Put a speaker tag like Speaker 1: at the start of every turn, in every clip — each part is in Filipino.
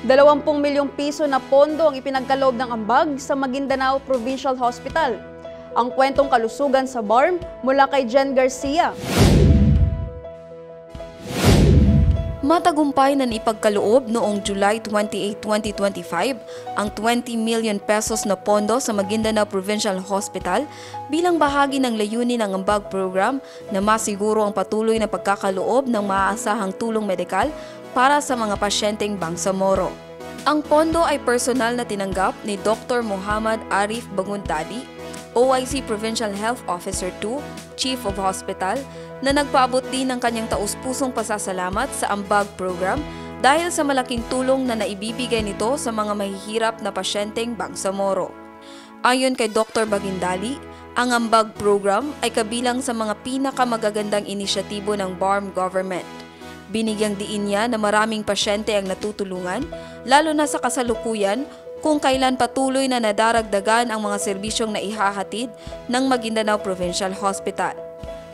Speaker 1: 20 milyong piso na pondo ang ipinagkaloob ng ambag sa Maguindanao Provincial Hospital. Ang kwentong kalusugan sa BARM mula kay Jen Garcia.
Speaker 2: Matagumpay na ipagkaloob noong July 28, 2025 ang 20 million pesos na pondo sa Maguindanao Provincial Hospital bilang bahagi ng layunin ng ambag program na masiguro ang patuloy na pagkakaloob ng maaasahang tulong medikal para sa mga pasyenteng Bangsamoro. Ang pondo ay personal na tinanggap ni Dr. Muhammad Arif Baguntadi, OIC Provincial Health Officer 2, Chief of Hospital, na nagpaabot din ng kanyang taus-pusong pasasalamat sa ambag program dahil sa malaking tulong na naibibigay nito sa mga mahihirap na pasyenteng Bangsamoro. Ayon kay Dr. Bagindali, ang ambag program ay kabilang sa mga pinakamagagandang inisyatibo ng BARM government. Binigyang diin niya na maraming pasyente ang natutulungan, lalo na sa kasalukuyan kung kailan patuloy na nadaragdagan ang mga serbisyong naihahatid ng Maguindanao Provincial Hospital.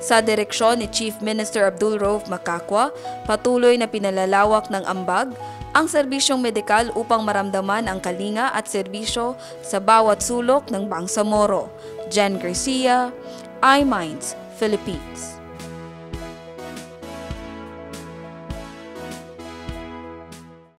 Speaker 2: Sa direksyon ni Chief Minister Abdul Rauf Makakwa, patuloy na pinalalawak ng ambag ang serbisyong medikal upang maramdaman ang kalinga at serbisyo sa bawat sulok ng Bangsamoro. Jen Garcia, iMinds, Philippines.